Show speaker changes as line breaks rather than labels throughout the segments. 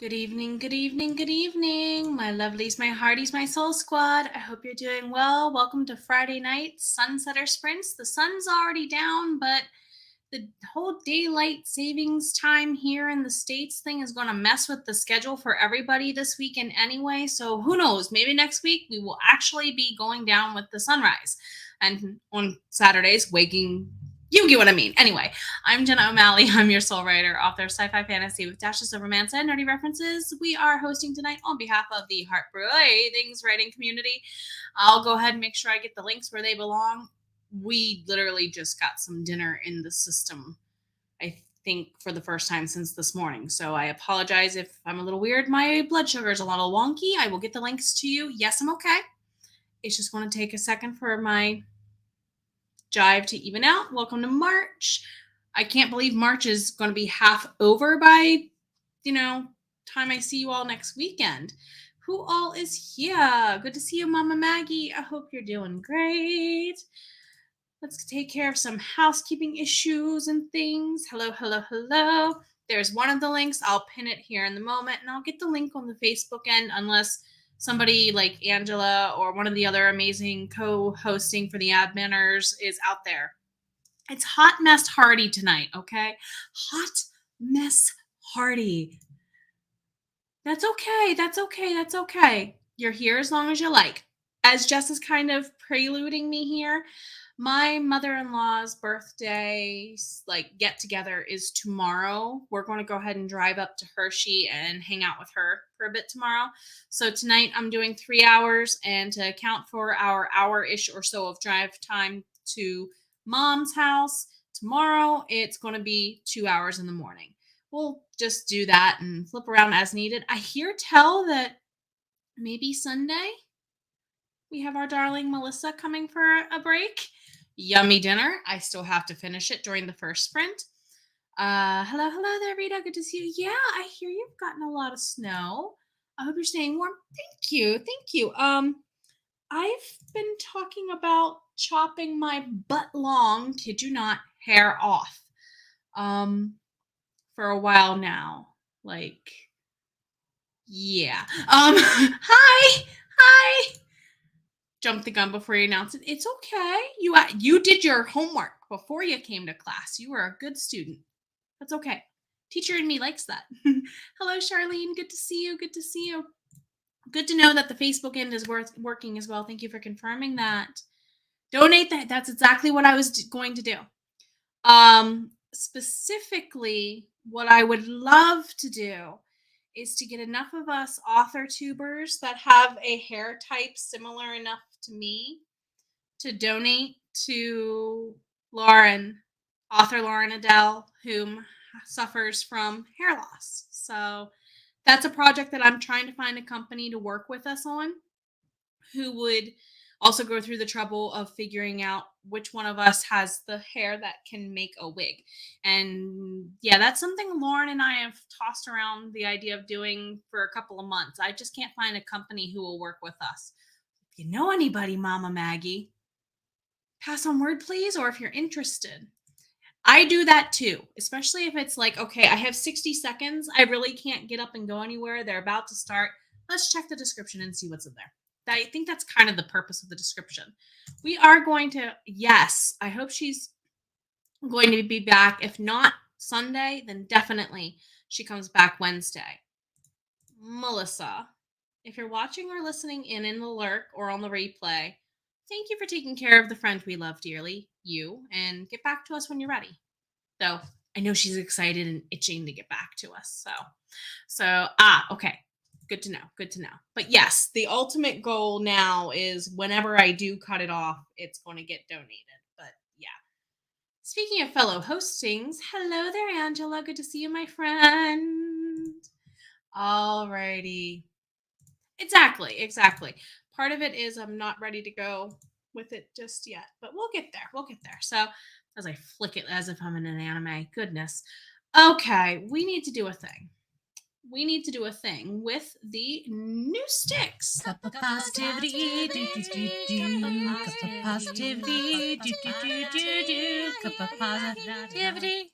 Good evening, good evening, good evening, my lovelies, my hearties, my soul squad. I hope you're doing well. Welcome to Friday night Sunsetter Sprints. The sun's already down, but the whole daylight savings time here in the States thing is going to mess with the schedule for everybody this weekend anyway. So who knows? Maybe next week we will actually be going down with the sunrise. And on Saturdays, waking. You get what I mean. Anyway, I'm Jenna O'Malley. I'm your soul writer, author of sci-fi fantasy with dashes of romance and nerdy references. We are hosting tonight on behalf of the Heartbreathings writing community. I'll go ahead and make sure I get the links where they belong. We literally just got some dinner in the system, I think, for the first time since this morning. So I apologize if I'm a little weird. My blood sugar is a little wonky. I will get the links to you. Yes, I'm okay. It's just going to take a second for my jive to even out. Welcome to March. I can't believe March is going to be half over by, time I see you all next weekend. Who all is here? Good to see you, Mama Maggie. I hope you're doing great. Let's take care of some housekeeping issues and things. Hello, hello, hello. There's one of the links. I'll pin it here in the moment, and I'll get the link on the Facebook end unless somebody like Angela or one of the other amazing co-hosting for the adminers is out there. It's Hot Mess Hearty tonight, okay? Hot Mess Hearty. That's okay. That's okay. That's okay. You're here as long as you like. As Jess is kind of preluding me here, my mother-in-law's birthday get together is tomorrow. We're going to go ahead and drive up to Hershey and hang out with her for a bit tomorrow. So tonight I'm doing 3 hours, and to account for our hour-ish or so of drive time to Mom's house, tomorrow it's going to be 2 hours in the morning. We'll just do that and flip around as needed. I hear tell that maybe Sunday we have our darling Melissa coming for a break. Yummy dinner. I still have to finish it during the first sprint. Hello there, Rita. Good to see you. Yeah, I hear you've gotten a lot of snow. I hope you're staying warm. Thank you. I've been talking about chopping my butt long, kid you not, hair off. For a while now. Yeah. Hi. Jump the gun before you announce it. It's okay. You did your homework before you came to class. You were a good student. That's okay. Teacher in me likes that. Hello, Charlene. Good to see you. Good to know that the Facebook end is working as well. Thank you for confirming that. Donate that. That's exactly what I was going to do. Specifically, what I would love to do is to get enough of us author tubers that have a hair type similar enough to me to donate to author Lauren Adele, whom suffers from hair loss. So that's a project that I'm trying to find a company to work with us on, who would also go through the trouble of figuring out which one of us has the hair that can make a wig. And yeah, that's something Lauren and I have tossed around the idea of doing for a couple of months. I just can't find a company who will work with us. If you know anybody, Mama Maggie, pass on word, please, or if you're interested. I do that too, especially if it's like, okay, I have 60 seconds. I really can't get up and go anywhere. They're about to start. Let's check the description and see what's in there. I think that's kind of the purpose of the description. We are going to, yes, I hope she's going to be back. If not Sunday, then definitely she comes back Wednesday. Melissa, if you're watching or listening in the lurk or on the replay, thank you for taking care of the friend we love dearly, you, and get back to us when you're ready. Though I know she's excited and itching to get back to us. Okay. Good to know. But yes, the ultimate goal now is whenever I do cut it off, it's going to get donated. But yeah. Speaking of fellow hostings, hello there, Angela. Good to see you, my friend. Alrighty. Exactly. Part of it is I'm not ready to go with it just yet, but we'll get there. So as I flick it as if I'm in an anime, goodness. Okay, we need to do a thing. With the new sticks.
Cup of positivity, cup of positivity, cup of positivity.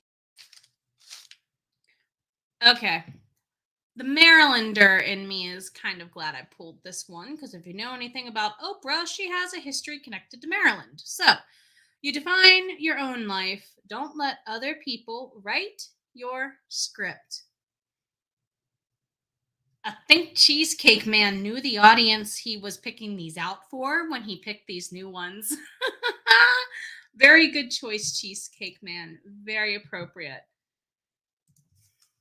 Okay. the Marylander in me is kind of glad I pulled this one because if you know anything about Oprah, she has a history connected to Maryland. So you define your own life. Don't let other people write your script. I think Cheesecake Man knew the audience he was picking these out for when he picked these new ones. Very good choice, Cheesecake Man. Very appropriate.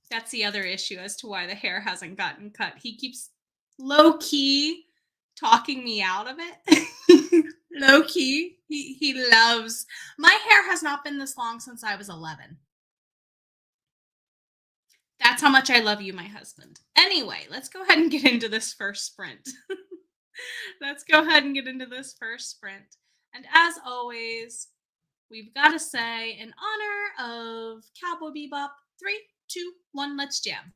That's the other issue as to why the hair hasn't gotten cut. He keeps low key talking me out of it. Low key. He loves. My hair has not been this long since I was 11. That's how much I love you, my husband. Anyway, let's go ahead and get into this first sprint. Let's go ahead and get into this first sprint. And as always, we've got to say, in honor of Cowboy Bebop, 3, 2, 1, let's jam.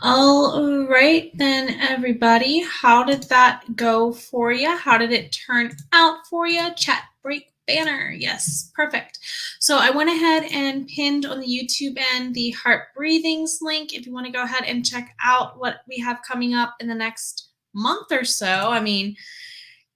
All right, then, everybody. How did that go for you? How did it turn out for you? Chat break banner. Yes, perfect. So I went ahead and pinned on the YouTube end the heart breathings link if you want to go ahead and check out what we have coming up in the next month or so. I mean,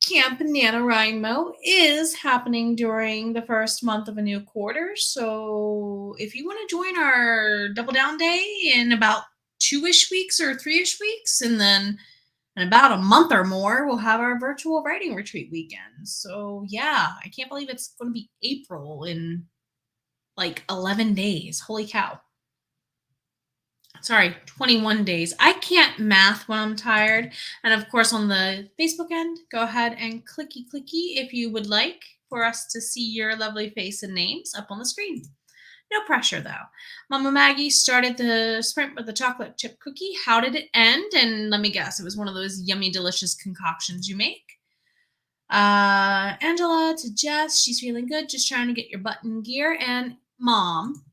Camp NaNoWriMo is happening during the first month of a new quarter. So if you want to join our Double Down Day in about 2-ish weeks or 3-ish weeks, and then in about a month or more, we'll have our virtual writing retreat weekend. So yeah, I can't believe it's going to be April in like 11 days. Holy cow. Sorry, 21 days. I can't math when I'm tired. And of course, on the Facebook end, go ahead and clicky if you would like for us to see your lovely face and names up on the screen. No pressure though. Mama Maggie started the sprint with the chocolate chip cookie. How did it end? And let me guess, it was one of those yummy, delicious concoctions you make. Angela to Jess, she's feeling good, just trying to get your butt in gear. And Mom,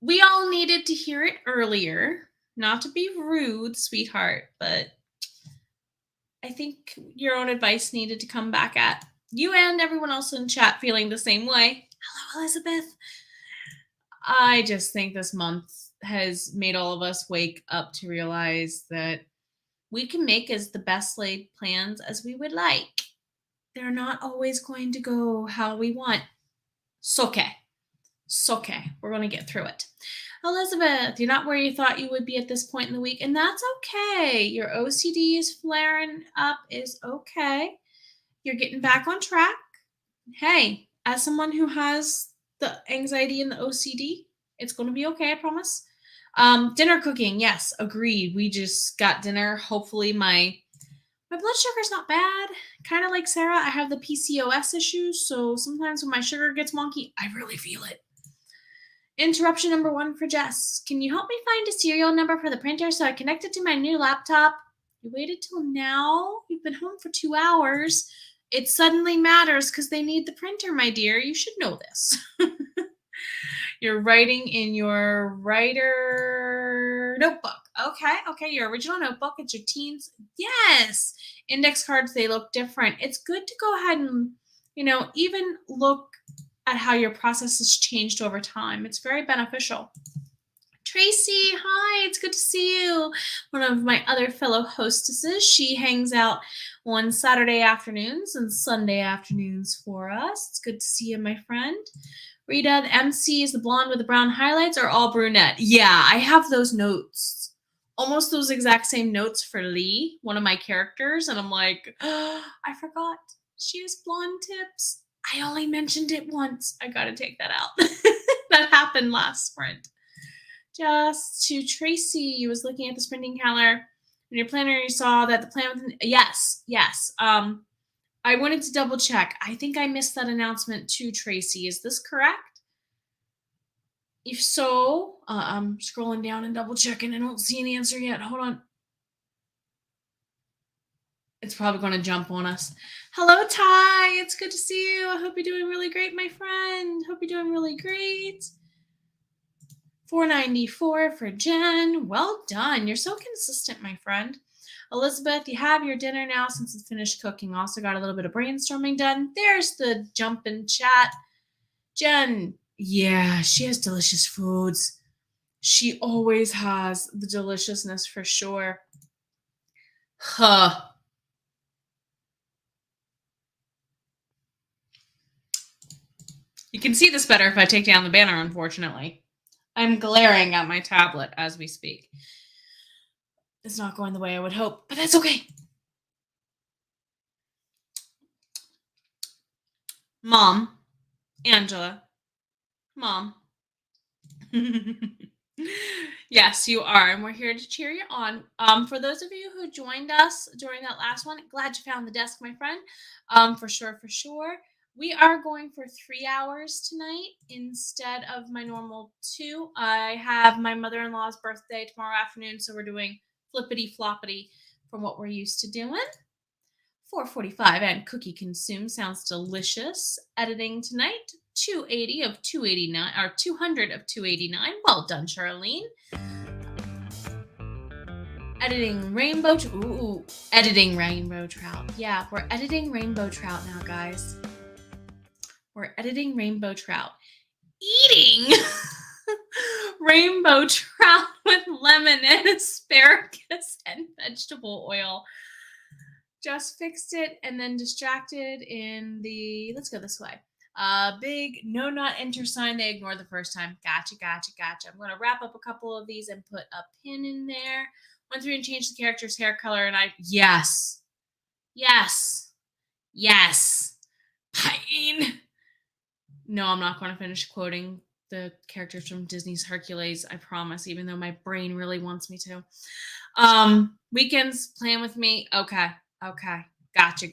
we all needed to hear it earlier. Not to be rude, sweetheart, but I think your own advice needed to come back at you and everyone else in chat feeling the same way. Hello, Elizabeth. I just think this month has made all of us wake up to realize that we can make as the best laid plans as we would like. They're not always going to go how we want. It's okay. It's okay. We're going to get through it. Elizabeth, you're not where you thought you would be at this point in the week, and that's okay. Your OCD is flaring up, is okay. You're getting back on track. Hey, as someone who has the anxiety and the OCD, it's going to be okay, I promise. Dinner cooking, yes, agreed. We just got dinner. Hopefully my blood sugar's not bad. Kind of like Sarah, I have the PCOS issues, so sometimes when my sugar gets wonky, I really feel it. Interruption number 1 for Jess. Can you help me find a serial number for the printer so I connect it to my new laptop? You waited till now? You've been home for 2 hours. It suddenly matters because they need the printer, my dear. You should know this. You're writing in your writer notebook. Okay, your original notebook. It's your teens. Yes. Index cards, they look different. It's good to go ahead and, even look at how your process has changed over time. It's very beneficial. Tracy, hi, it's good to see you. One of my other fellow hostesses. She hangs out on Saturday afternoons and Sunday afternoons for us. It's good to see you, my friend. Rita, the MC, is the blonde with the brown highlights or all brunette? Yeah, I have those notes. Almost those exact same notes for Lee, one of my characters. And I'm like, oh, I forgot. She has blonde tips. I only mentioned it once. I got to take that out. That happened last sprint. Just to Tracy, you was looking at the sprinting calendar in your planner. You saw that the plan. Yes. I wanted to double check. I think I missed that announcement too, Tracy. Is this correct? If so, I'm scrolling down and double checking. I don't see an answer yet. Hold on. It's probably going to jump on us. Hello, Ty. It's good to see you. I hope you're doing really great, my friend. Hope you're doing really great. $4.94 for Jen. Well done. You're so consistent, my friend. Elizabeth, you have your dinner now since it's finished cooking. Also got a little bit of brainstorming done. There's the jump in chat. Jen, yeah, she has delicious foods. She always has the deliciousness for sure. Huh. You can see this better if I take down the banner, unfortunately. I'm glaring at my tablet as we speak. It's not going the way I would hope, but that's okay. Mom, Angela, Mom. Yes, you are, and we're here to cheer you on. For those of you who joined us during that last one, glad you found the desk, my friend. For sure. We are going for 3 hours tonight instead of my normal 2. I have my mother-in-law's birthday tomorrow afternoon, so we're doing flippity floppity from what we're used to doing. 4:45 and cookie consume sounds delicious. Editing tonight, 280 of 289 or 200 of 289. Well done, Charlene. Editing rainbow. Editing rainbow trout. Yeah, we're editing rainbow trout now, guys. We're editing rainbow trout. Eating rainbow trout with lemon and asparagus and vegetable oil. Just fixed it and then distracted in the, let's go this way. Big no not enter sign they ignored the first time. Gotcha. I'm going to wrap up a couple of these and put a pin in there. Went through and changed the character's hair color and yes. Pine. No, I'm not going to finish quoting the characters from Disney's Hercules, I promise, even though my brain really wants me to. Weekends, plan with me. Okay. Gotcha.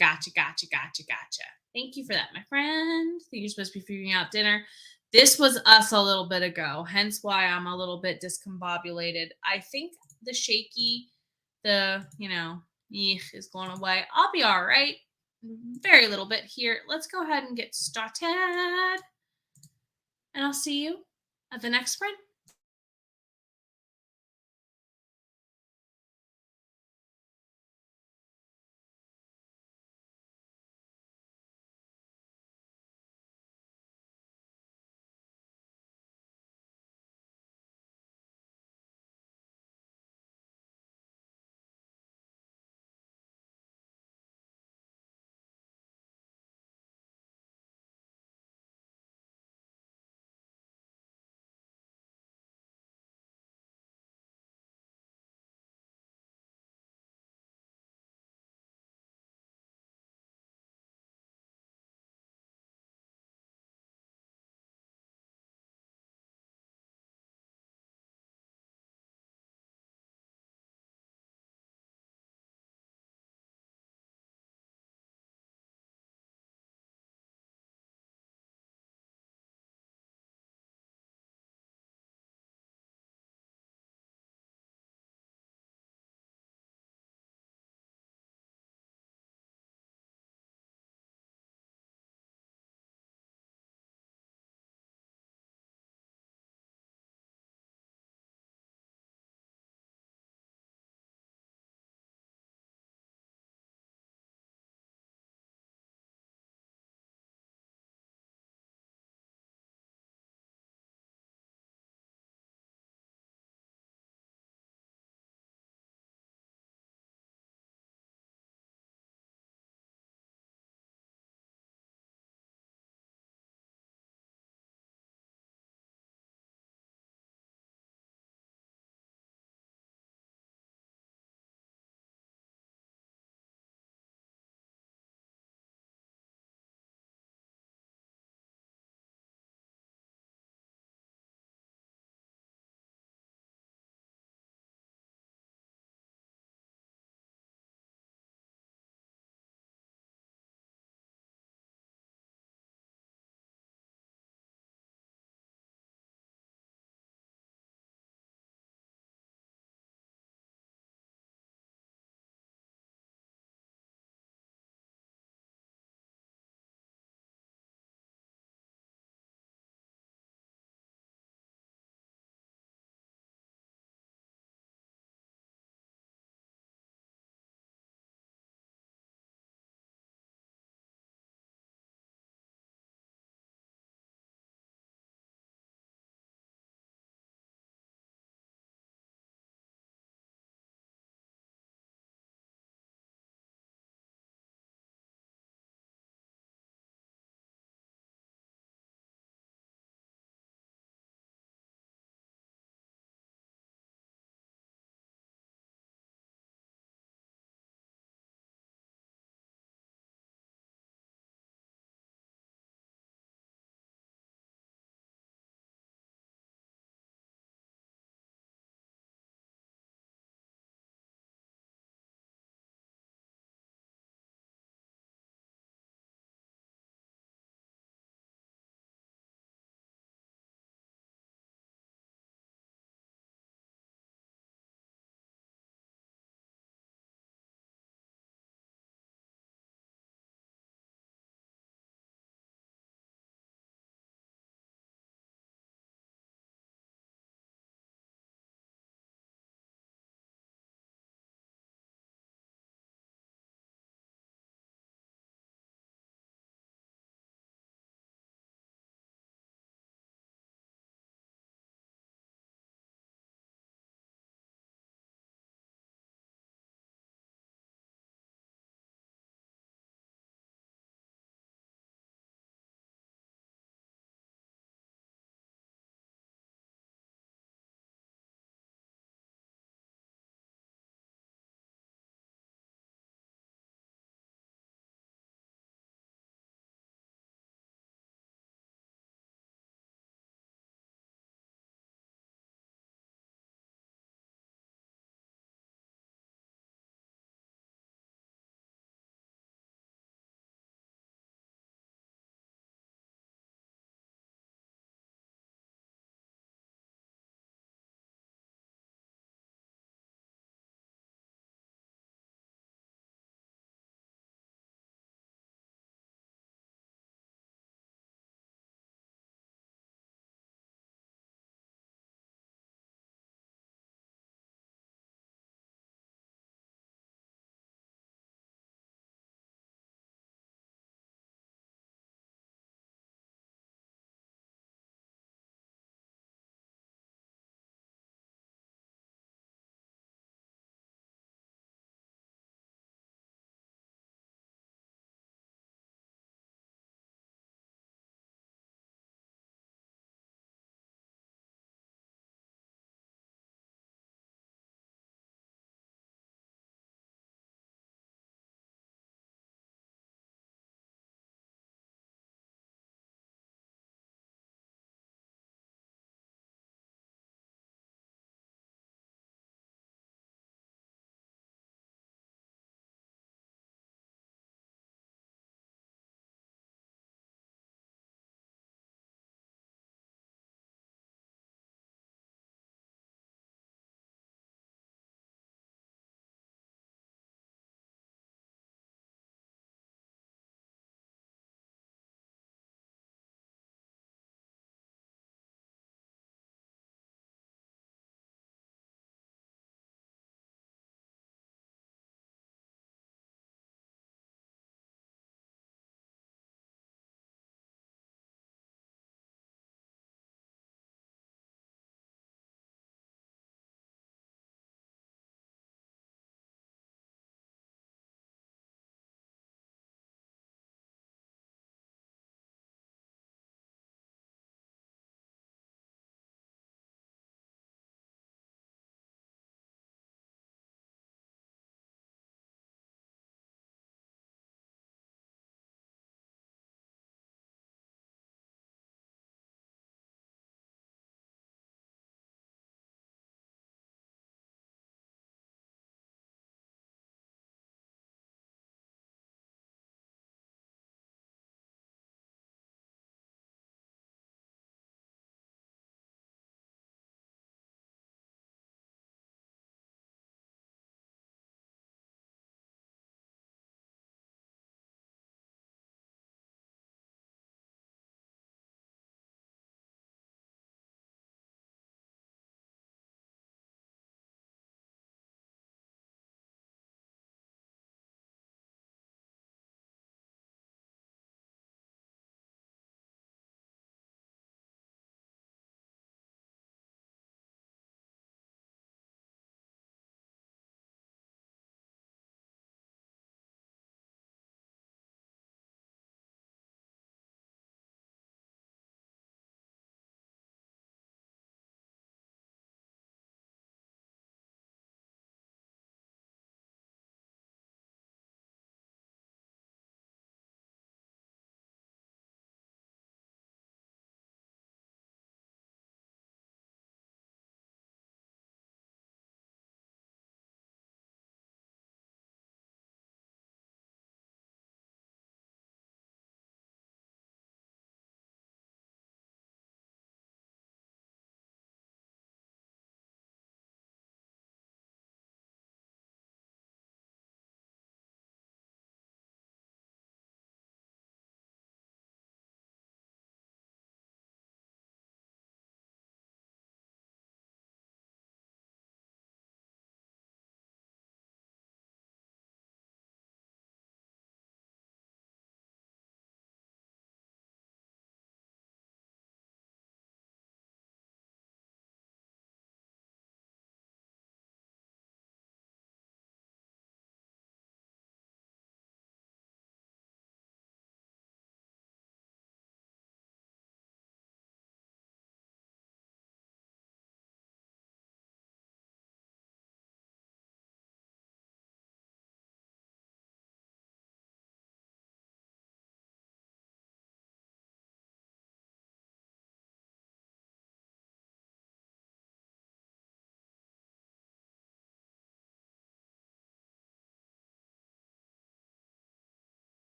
Thank you for that, my friend. I think you're supposed to be figuring out dinner. This was us a little bit ago, hence why I'm a little bit discombobulated. I think the shaky, is going away. I'll be all right. Very little bit here. Let's go ahead and get started. And I'll see you at the next sprint.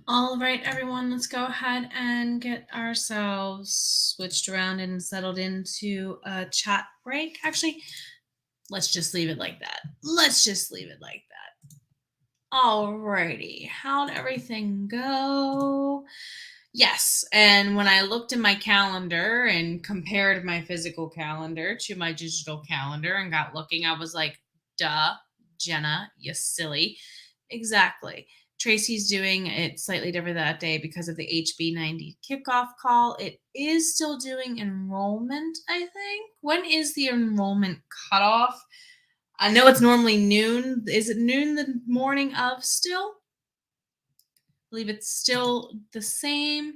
All right, everyone, let's go ahead and get ourselves switched around and settled into a chat break. Actually, let's just leave it like that. Alrighty, how'd everything go? Yes, and when I looked in my calendar and compared my physical calendar to my digital calendar and got looking, I was like, duh, Jenna, you silly. Exactly. Tracy's doing it slightly different that day because of the HB90 kickoff call. It is still doing enrollment, I think. When is the enrollment cutoff? I know it's normally noon. Is it noon the morning of still? I believe it's still the same.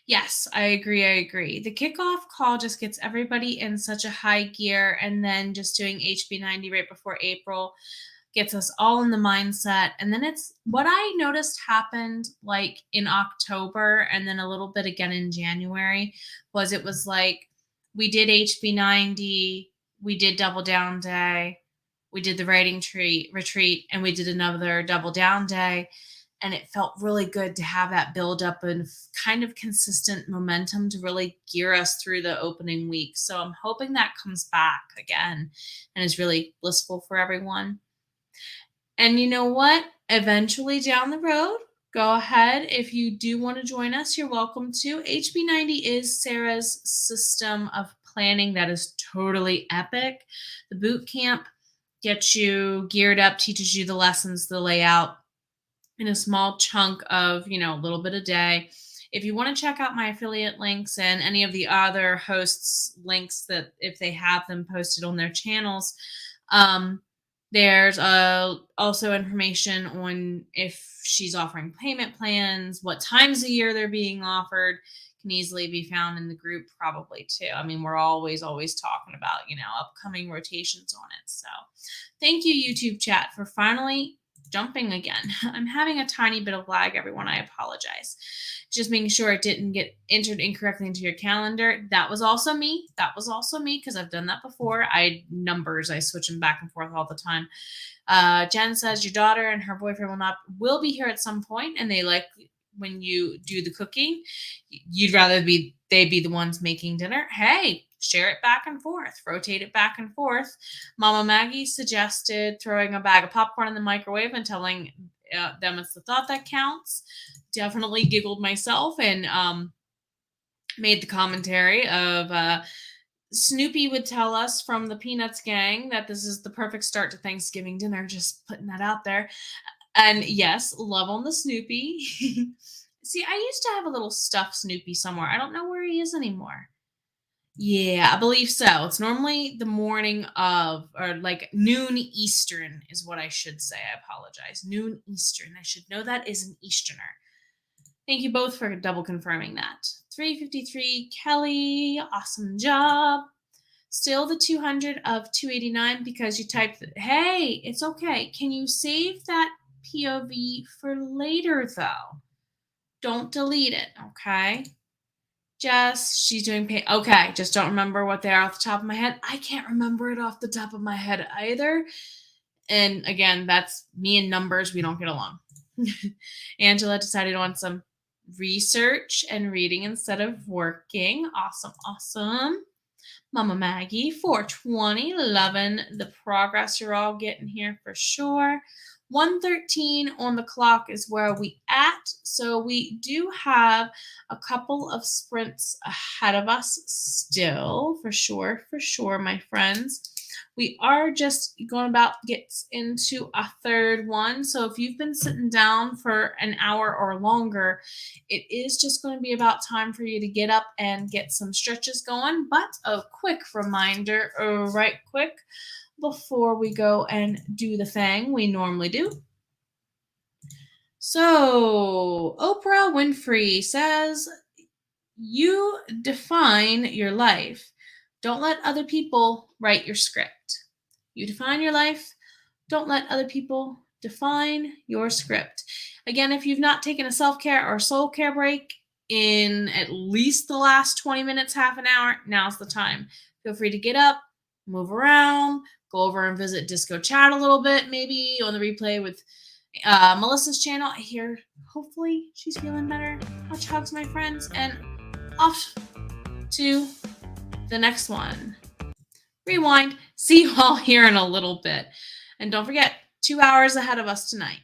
Yes, I agree. The kickoff call just gets everybody in such a high gear, and then just doing HB90 right before April gets us all in the mindset. And then it's what I noticed happened like in October and then a little bit again in January was it was like we did HB90, we did double down day, we did the writing retreat, and we did another double down day. And it felt really good to have that build up and kind of consistent momentum to really gear us through the opening week. So I'm hoping that comes back again and is really blissful for everyone. And you know what? Eventually down the road, go ahead. If you do want to join us, you're welcome to. HB90 is Sarah's system of planning that is totally epic. The boot camp gets you geared up, teaches you the lessons, the layout in a small chunk of, a little bit a day. If you want to check out my affiliate links and any of the other hosts' links that if they have them posted on their channels, there's also information on if she's offering payment plans, what times a year they're being offered, can easily be found in the group probably too. I mean, we're always talking about, upcoming rotations on it. So thank you, YouTube chat, for finally jumping again. I'm having a tiny bit of lag, everyone. I apologize. Just making sure it didn't get entered incorrectly into your calendar. That was also me because I've done that before. I switch them back and forth all the time. Jen says your daughter and her boyfriend will be here at some point, and they like when you do the cooking. You'd rather they be the ones making dinner. Hey, share it back and forth, rotate it back and forth. Mama Maggie suggested throwing a bag of popcorn in the microwave and telling them it's the thought that counts. Definitely giggled myself and made the commentary of Snoopy would tell us from the Peanuts gang that this is the perfect start to Thanksgiving dinner. Just putting that out there. And yes, love on the Snoopy. See, I used to have a little stuffed Snoopy somewhere. I don't know where he is anymore. Yeah, I believe so. It's normally the morning of, or like noon Eastern is what I should say. I apologize. Noon Eastern. I should know that is an Easterner. Thank you both for double confirming that. 353 Kelly, awesome job. Still the 200 of 289 because you typed, hey, it's okay. Can you save that POV for later though? Don't delete it, okay? She's doing pay. Okay, just don't remember what they are off the top of my head. I can't remember it off the top of my head either. And again, that's me and numbers. We don't get along. Angela decided on some research and reading instead of working. Awesome. Mama Maggie, 420, loving the progress you're all getting here for sure. 113 on the clock is where we at. So we do have a couple of sprints ahead of us still, for sure, my friends. We are just going about gets into a third one. So if you've been sitting down for an hour or longer, it is just going to be about time for you to get up and get some stretches going. But a quick reminder, right quick, before we go and do the thing we normally do. So Oprah Winfrey says, you define your life. Don't let other people write your script. You define your life. Don't let other people define your script. Again, if you've not taken a self-care or soul care break in at least the last 20 minutes, half an hour, now's the time. Feel free to get up, move around, go over and visit Disco Chat a little bit, maybe on the replay with Melissa's channel. I hear hopefully she's feeling better. Much hugs, my friends, and off to the next one. Rewind. See you all here in a little bit. And don't forget, 2 hours ahead of us tonight.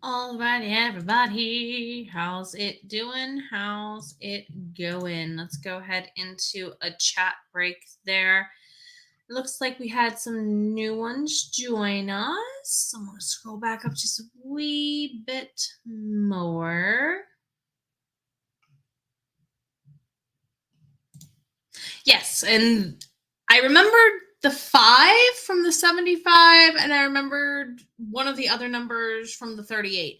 Alrighty, everybody. How's it doing? How's it going? Let's go ahead into a chat break there. Looks like we had some new ones join us. I'm going to scroll back up just a wee bit more. Yes, and I remembered the 5 from the 75, and I remembered one of the other numbers from the 38.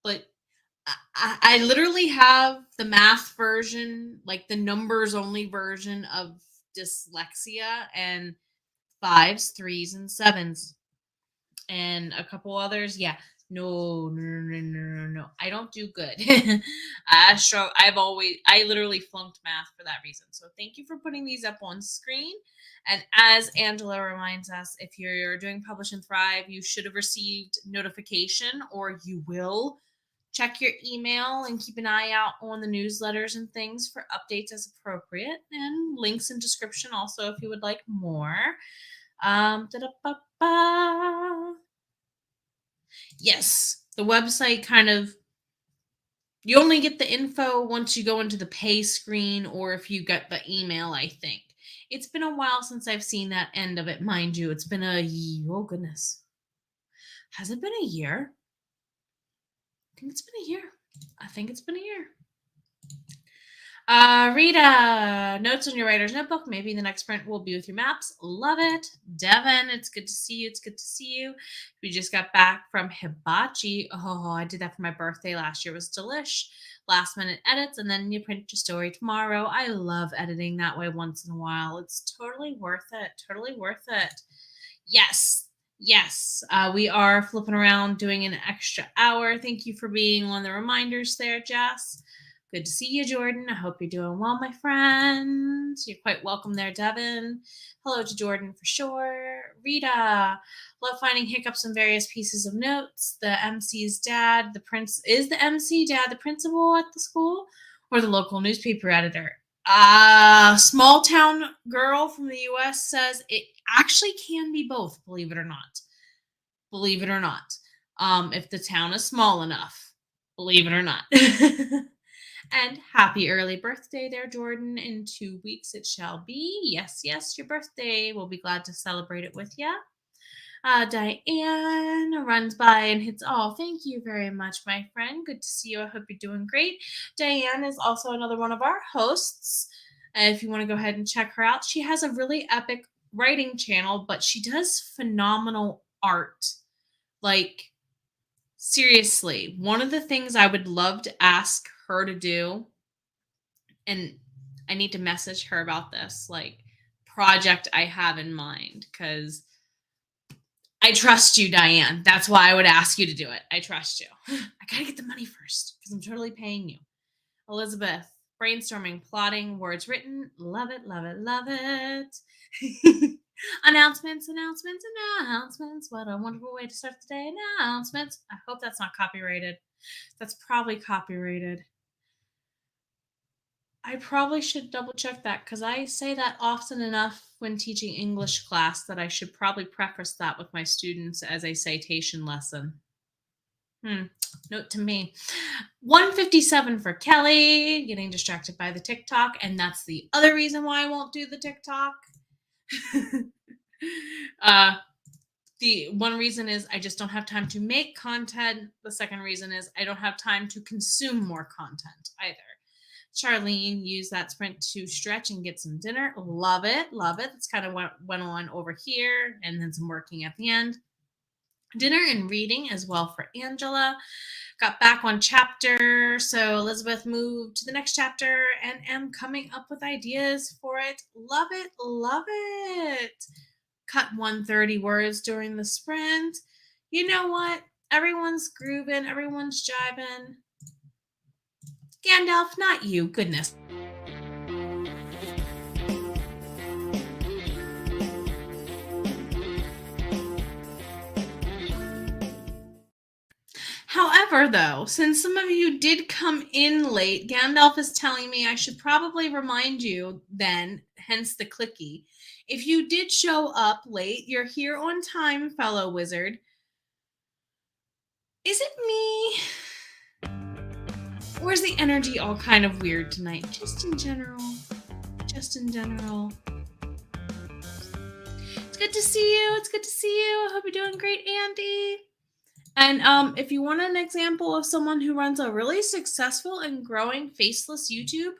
But I literally have the math version, like the numbers only version of dyslexia, and 5s, 3s, and 7s, and a couple others. Yeah, no. I don't do good. I literally flunked math for that reason. So thank you for putting these up on screen. And as Angela reminds us, if you're doing Publish and Thrive, you should have received notification, or you will. Check your email and keep an eye out on the newsletters and things for updates as appropriate, and links in description also if you would like more. Yes, the website kind of, you only get the info once you go into the pay screen, or if you get the email, I think. It's been a while since I've seen that end of it, mind you. It's been oh goodness. Has it been a year? I think it's been a year. Rita, notes on your writer's notebook. Maybe the next print will be with your maps. Love it. Devin, it's good to see you. We just got back from Hibachi. Oh, I did that for my birthday last year. It was delish. Last minute edits, and then you print your story tomorrow. I love editing that way once in a while. It's totally worth it. Yes. We are flipping around doing an extra hour. Thank you for being on the reminders there, Jess. Good to see you, Jordan. I hope you're doing well, my friend. You're quite welcome there, Devin. Hello to Jordan for sure. Rita, love finding hiccups in various pieces of notes. The MC's dad, is the MC dad the principal at the school, or the local newspaper editor? Small town girl from the US says it actually can be both, believe it or not. If the town is small enough, believe it or not. And happy early birthday there, Jordan. In 2 weeks it shall be. Yes, your birthday. We'll be glad to celebrate it with you. Diane runs by and hits, oh, thank you very much, my friend. Good to see you. I hope you're doing great. Diane is also another one of our hosts. If you want to go ahead and check her out, she has a really epic writing channel, but she does phenomenal art. Like, seriously, one of the things I would love to ask her to do, and I need to message her about this, like, project I have in mind, because I trust you, Diane. That's why I would ask you to do it. I trust you. I gotta get the money first, because I'm totally paying you. Elizabeth, brainstorming, plotting, words written. Love it. Announcements. What a wonderful way to start the day. Announcements. I hope that's not copyrighted. That's probably copyrighted. I probably should double check that, because I say that often enough when teaching English class that I should probably preface that with my students as a citation lesson. Note to me. 157 for Kelly, getting distracted by the TikTok, and that's the other reason why I won't do the TikTok. The one reason is I just don't have time to make content. The second reason is I don't have time to consume more content either. Charlene used that sprint to stretch and get some dinner. Love it. That's kind of what went on over here, and then some working at the end. Dinner and reading as well for Angela. Got back one chapter, so Elizabeth moved to the next chapter and am coming up with ideas for it. Love it. Cut 130 words during the sprint. You know what? Everyone's grooving, everyone's jiving. Gandalf, not you, goodness. However, though, since some of you did come in late, Gandalf is telling me I should probably remind you then, hence the clicky. If you did show up late, you're here on time, fellow wizard. Is it me? Or is the energy all kind of weird tonight? Just in general. Just in general. It's good to see you. It's good to see you. I hope you're doing great, Andy. And if you want an example of someone who runs a really successful and growing faceless YouTube,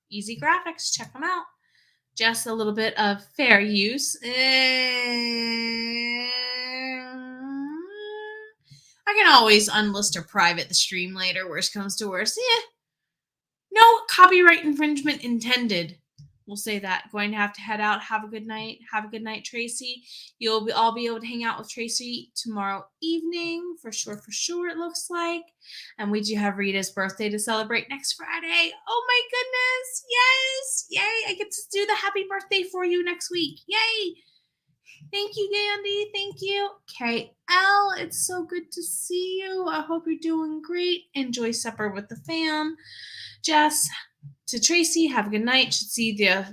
Easy Graphics, check them out. Just a little bit of fair use. I can always unlist or private the stream later, worst comes to worst. No copyright infringement intended. We'll say that. Going to have to head out. Have a good night. Have a good night, Tracy. I'll be able to hang out with Tracy tomorrow evening for sure. For sure, it looks like. And we do have Rita's birthday to celebrate next Friday. Oh my goodness! Yes! Yay! I get to do the happy birthday for you next week. Yay! Thank you, Gandhi. Thank you. KL, it's so good to see you. I hope you're doing great. Enjoy supper with the fam. Jess, to Tracy, have a good night. Should see you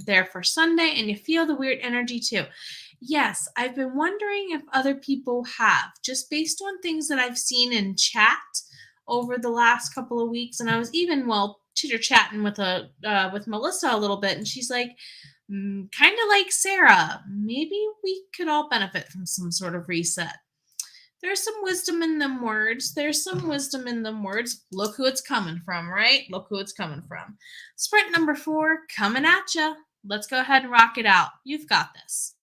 there for Sunday, and you feel the weird energy too. Yes, I've been wondering if other people have, just based on things that I've seen in chat over the last couple of weeks. And I was even chitter chatting with Melissa a little bit, and she's like, kind of like Sarah. Maybe we could all benefit from some sort of reset. There's some wisdom in them words. There's some wisdom in them words. Look who it's coming from, right? Look who it's coming from. Sprint number 4 coming at ya. Let's go ahead and rock it out. You've got this.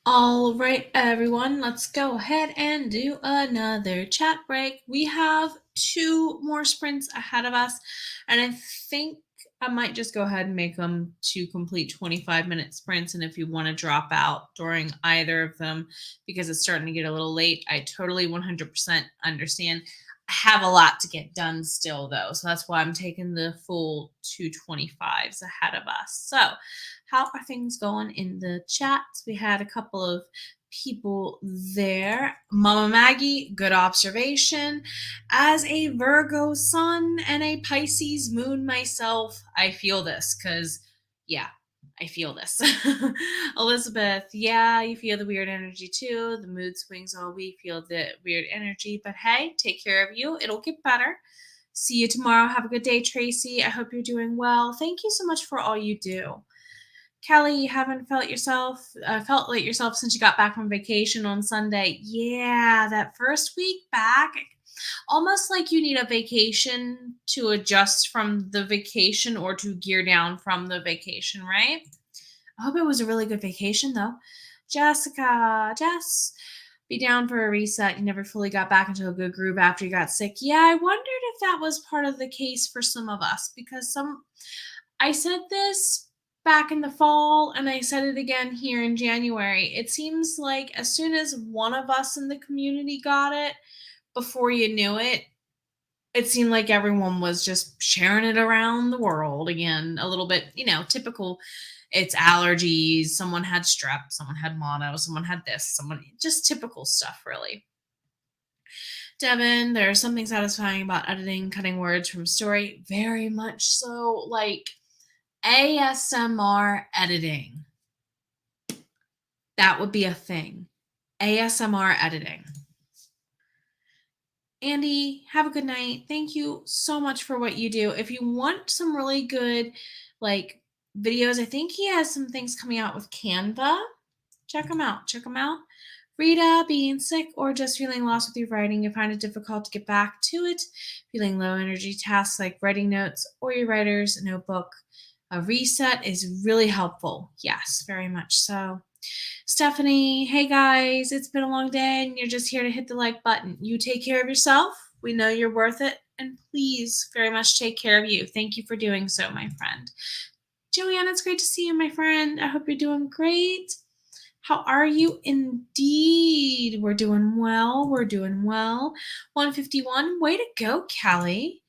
All right, everyone, let's go ahead and do another chat break. We have 2 more sprints ahead of us, and I think I might just go ahead and make them 2 complete 25-minute sprints. And if you want to drop out during either of them because it's starting to get a little late, I totally 100% understand. I have a lot to get done still, though, so that's why I'm taking the full 225s ahead of us. So, how are things going in the chats? We had a couple of people there. Mama Maggie, good observation. As a Virgo sun and a Pisces moon myself, I feel this because, yeah, I feel this. Elizabeth, yeah, you feel the weird energy too. The mood swings all week, feel the weird energy. But hey, take care of you. It'll get better. See you tomorrow. Have a good day, Tracy. I hope you're doing well. Thank you so much for all you do. Kelly, you haven't felt like yourself since you got back from vacation on Sunday. Yeah, that first week back, almost like you need a vacation to adjust from the vacation or to gear down from the vacation, right? I hope it was a really good vacation, though. Jess, be down for a reset. You never fully got back into a good groove after you got sick. Yeah, I wondered if that was part of the case for some of us because I said this back in the fall and I said it again here in January. It seems like as soon as one of us in the community got it, before you knew it, it seemed like everyone was just sharing it around the world again, a little bit, typical. It's allergies, someone had strep, someone had mono, someone had this, someone just typical stuff, really. Devin, there's something satisfying about editing, cutting words from story. Very much so. Like ASMR editing. That would be a thing. ASMR editing. Andy, have a good night. Thank you so much for what you do. If you want some really good videos, I think he has some things coming out with Canva. Check them out. Rita, being sick or just feeling lost with your writing, you find it difficult to get back to it. Feeling low energy tasks like writing notes or your writer's notebook. A reset is really helpful. Yes, very much so. Stephanie, hey guys, it's been a long day and you're just here to hit the like button. You take care of yourself. We know you're worth it. And please very much take care of you. Thank you for doing so, my friend. Joanne, it's great to see you, my friend. I hope you're doing great. How are you? Indeed. We're doing well. 151. Way to go, Kelly.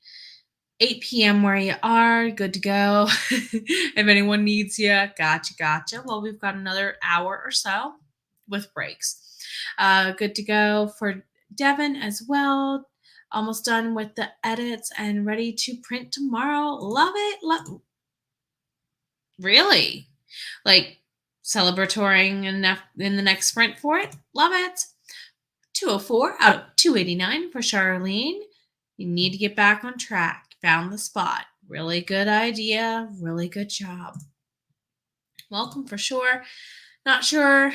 8 p.m. where you are. Good to go. If anyone needs you, gotcha. Well, we've got another hour or so with breaks. Good to go for Devin as well. Almost done with the edits and ready to print tomorrow. Love it. Really? Like celebratory enough in the next sprint for it? Love it. 204 out of 289 for Charlene. You need to get back on track. Found the spot. Really good idea. Really good job. Welcome for sure. Not sure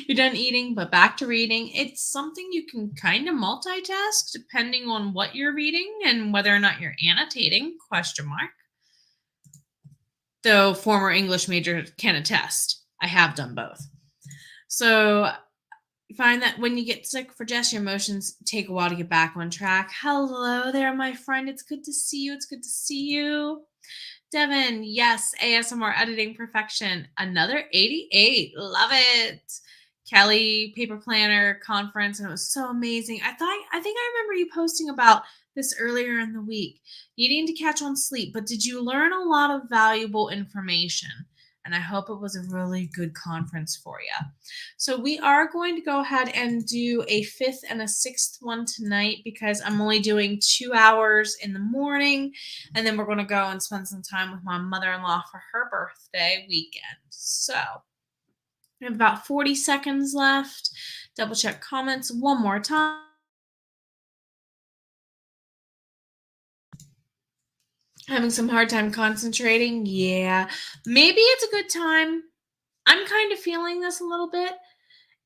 you're done eating, but back to reading. It's something you can kind of multitask depending on what you're reading and whether or not you're annotating, question mark. Though former English major can attest. I have done both. So find that when you get sick for Jess, your emotions take a while to get back on track. Hello there, my friend. It's good to see you. Devin, yes, ASMR editing perfection. Another 88. Love it. Kelly, paper planner conference, and it was so amazing. I think I remember you posting about this earlier in the week. Needing to catch on sleep, but did you learn a lot of valuable information? And I hope it was a really good conference for you. So we are going to go ahead and do a 5th and a 6th one tonight because I'm only doing 2 hours in the morning. And then we're going to go and spend some time with my mother-in-law for her birthday weekend. So we have about 40 seconds left. Double check comments one more time. Having some hard time concentrating? Yeah. Maybe it's a good time. I'm kind of feeling this a little bit.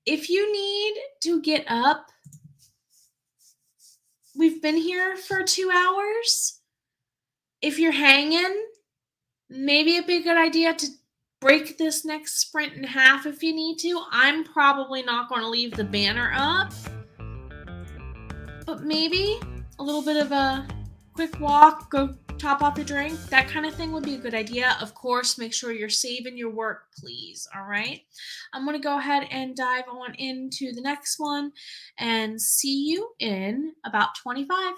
If you need to get up, we've been here for 2 hours. If you're hanging, maybe it'd be a good idea to break this next sprint in half if you need to. I'm probably not going to leave the banner up, but maybe a little bit of a quick walk, go top off your drink, that kind of thing would be a good idea. Of course, make sure you're saving your work, please. All right. I'm going to go ahead and dive on into the next one and see you in about 25.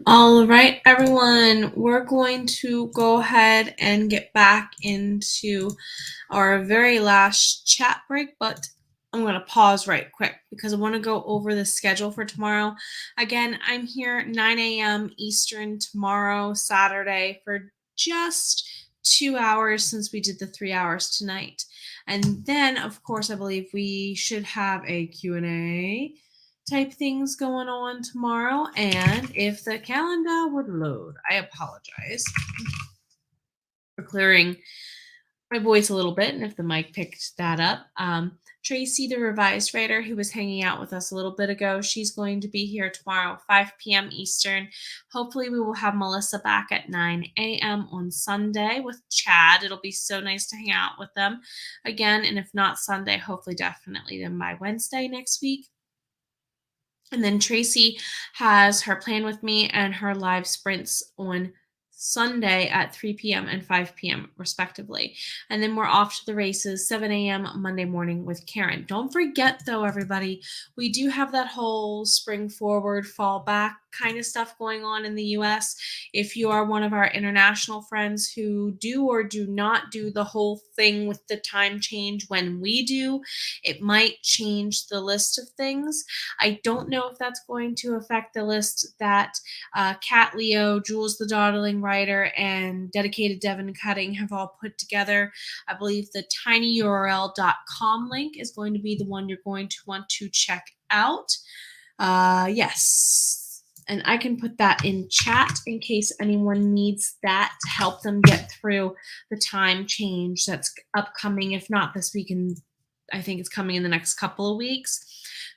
All right, everyone, we're going to go ahead and get back into our very last chat break, but I'm going to pause right quick because I want to go over the schedule for tomorrow. Again, I'm here 9 a.m. Eastern tomorrow, Saturday, for just 2 hours since we did the 3 hours tonight. And then, of course, I believe we should have a Q&A type things going on tomorrow. And if the calendar would load, I apologize for clearing my voice a little bit, and if the mic picked that up. Tracy, the revised writer who was hanging out with us a little bit ago, she's going to be here tomorrow, 5 p.m. Eastern. Hopefully, we will have Melissa back at 9 a.m. on Sunday with Chad. It'll be so nice to hang out with them again. And if not Sunday, hopefully, definitely then by Wednesday next week. And then Tracy has her plan with me and her live sprints on Sunday at 3 p.m. and 5 p.m. respectively. And then we're off to the races 7 a.m. Monday morning with Karen. Don't forget though, everybody, we do have that whole spring forward, fall back kind of stuff going on in the US. If you are one of our international friends who do or do not do the whole thing with the time change when we do, it might change the list of things. I don't know if that's going to affect the list that Kat Leo, Jules the Dawdling Writer, and Dedicated Devin Cutting have all put together. I believe the tinyurl.com link is going to be the one you're going to want to check out. Yes. And I can put that in chat in case anyone needs that to help them get through the time change that's upcoming, if not this week, and I think it's coming in the next couple of weeks.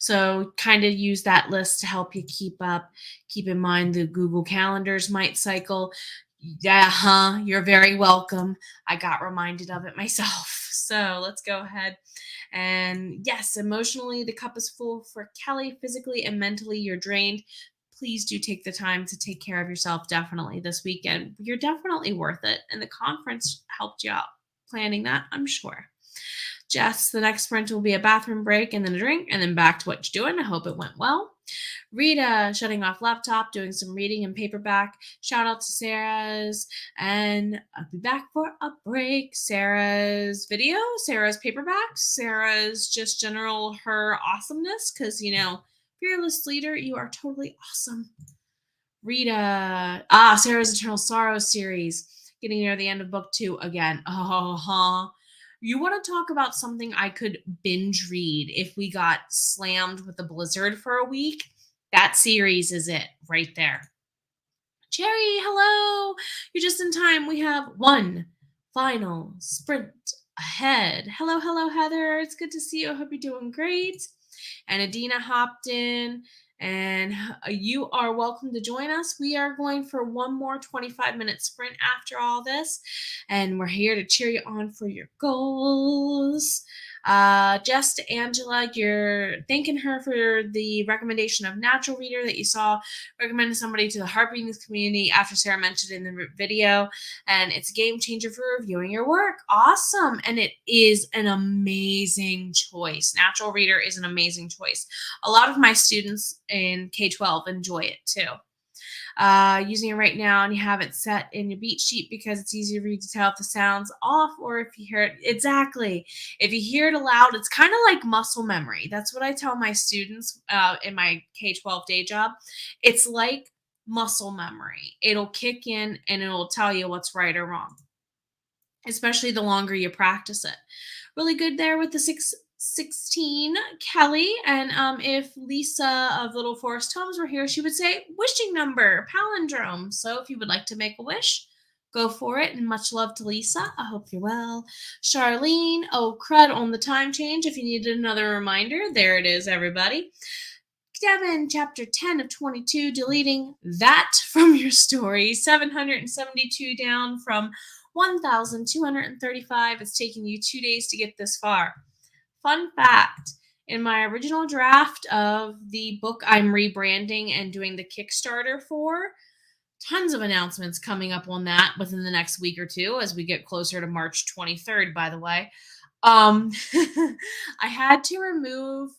So kind of use that list to help you keep up. Keep in mind the Google calendars might cycle. Yeah, you're very welcome. I got reminded of it myself. So let's go ahead. And yes, emotionally, the cup is full for Kelly. Physically and mentally, you're drained. Please do take the time to take care of yourself definitely this weekend. You're definitely worth it. And the conference helped you out planning that, I'm sure. Jess, the next sprint will be a bathroom break and then a drink and then back to what you're doing. I hope it went well. Rita, shutting off laptop, doing some reading and paperback. Shout out to Sarah's. And I'll be back for a break. Sarah's video, Sarah's paperback, Sarah's just general her awesomeness. Because, fearless leader, you are totally awesome. Rita, Sarah's Eternal Sorrow series. Getting near the end of book 2 again. You want to talk about something I could binge read if we got slammed with a blizzard for a week? That series is it right there. Jerry, hello. You're just in time. We have one final sprint ahead. Hello, Heather. It's good to see you. I hope you're doing great. And Adina hopped in. And you are welcome to join us. We are going for one more 25-minute sprint after all this. And we're here to cheer you on for your goals. Jess to Angela, you're thanking her for the recommendation of Natural Reader that you saw recommending somebody to the Heart Readings community after Sarah mentioned in the video. And it's a game changer for reviewing your work. Awesome. And it is an amazing choice. Natural Reader is an amazing choice. A lot of my students in K-12 enjoy it too. Using it right now and you have it set in your beat sheet because it's easier for you to tell if the sound's off or if you hear it. Exactly. If you hear it aloud, it's kind of like muscle memory. That's what I tell my students in my K-12 day job. It's like muscle memory. It'll kick in and it'll tell you what's right or wrong, especially the longer you practice it. Really good there with the 616 Kelly. And if Lisa of Little Forest Homes were here, she would say wishing number, palindrome. So if you would like to make a wish, go for it. And much love to Lisa. I hope you're well. Charlene, oh crud on the time change. If you needed another reminder, there it is, everybody. Devin, chapter 10 of 22, deleting that from your story. 772 down from 1,235. It's taken you 2 days to get this far. Fun fact, in my original draft of the book I'm rebranding and doing the Kickstarter for, tons of announcements coming up on that within the next week or two as we get closer to March 23rd, by the way. I had to remove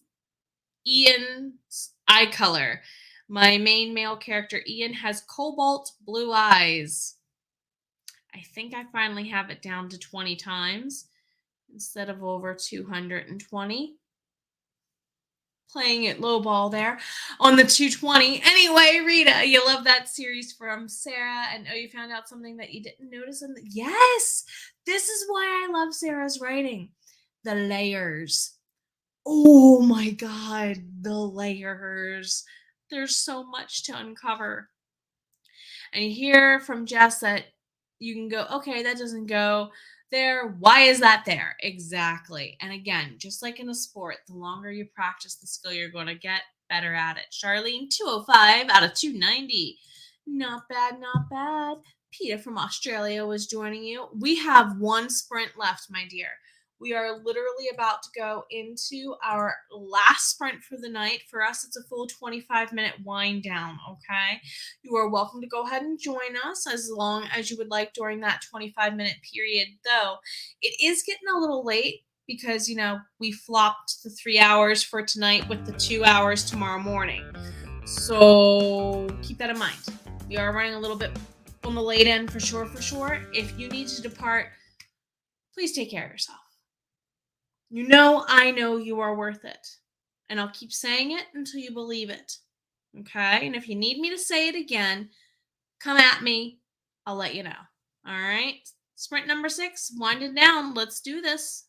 Ian's eye color. My main male character, Ian, has cobalt blue eyes. I think I finally have it down to 20 times instead of over 220. Playing it low ball there on the 220. Anyway, Rita, you love that series from Sarah, and you found out something that you didn't notice. Yes, this is why I love Sarah's writing. The layers. Oh my God, the layers. There's so much to uncover. And you hear from Jess that you can go, okay, that doesn't go there. Why is that there? Exactly. And again, just like in a sport, the longer you practice the skill, you're going to get better at it. Charlene, 205 out of 290. Not bad, not bad. Peter from Australia was joining you. We have one sprint left, my dear. We are literally about to go into our last sprint for the night. For us, it's a full 25-minute wind down, okay? You are welcome to go ahead and join us as long as you would like during that 25-minute period, though. It is getting a little late because, we flopped the 3 hours for tonight with the 2 hours tomorrow morning. So keep that in mind. We are running a little bit on the late end for sure, for sure. If you need to depart, please take care of yourself. I know you are worth it. And I'll keep saying it until you believe it. Okay? And if you need me to say it again, come at me. I'll let you know. All right? Sprint number 6, wind it down. Let's do this.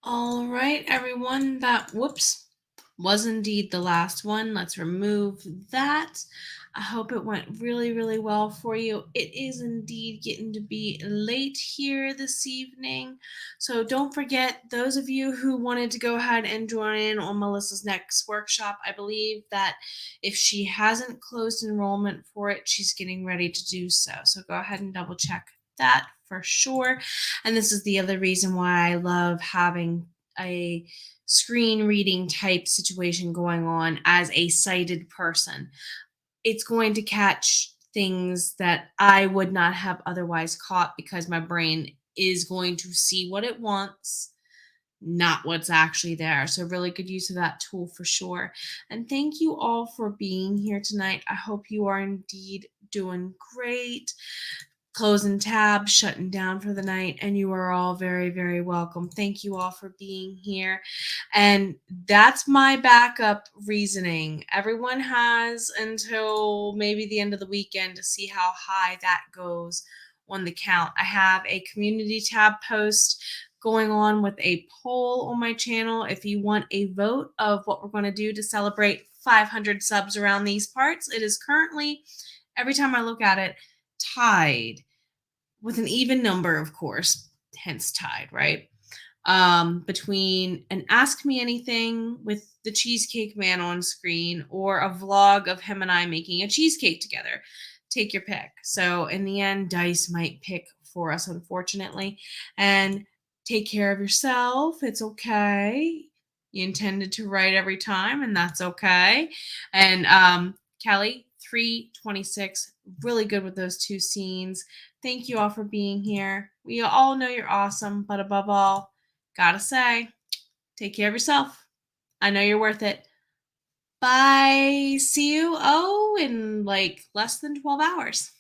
All right, everyone, that whoops was indeed the last one. Let's remove that. I hope it went really, really well for you. It is indeed getting to be late here this evening. So don't forget, those of you who wanted to go ahead and join in on Melissa's next workshop, I believe that if she hasn't closed enrollment for it, she's getting ready to do so. So go ahead and double check that for sure. And this is the other reason why I love having a screen reading type situation going on as a sighted person. It's going to catch things that I would not have otherwise caught because my brain is going to see what it wants, not what's actually there. So, really good use of that tool for sure. And thank you all for being here tonight. I hope you are indeed doing great, closing tabs, shutting down for the night, and you are all very, very welcome. Thank you all for being here. And that's my backup reasoning. Everyone has until maybe the end of the weekend to see how high that goes on the count. I have a community tab post going on with a poll on my channel. If you want a vote of what we're going to do to celebrate 500 subs around these parts, it is currently, every time I look at it, tied with an even number, of course, hence tied, right? Between an Ask Me Anything with the Cheesecake Man on screen or a vlog of him and I making a cheesecake together. Take your pick. So, in the end, Dice might pick for us, unfortunately. And take care of yourself. It's okay. You intended to write every time, and that's okay. And Kelly, 326, really good with those two scenes. Thank you all for being here. We all know you're awesome, but above all, gotta say, take care of yourself. I know you're worth it. Bye. See you, in like less than 12 hours.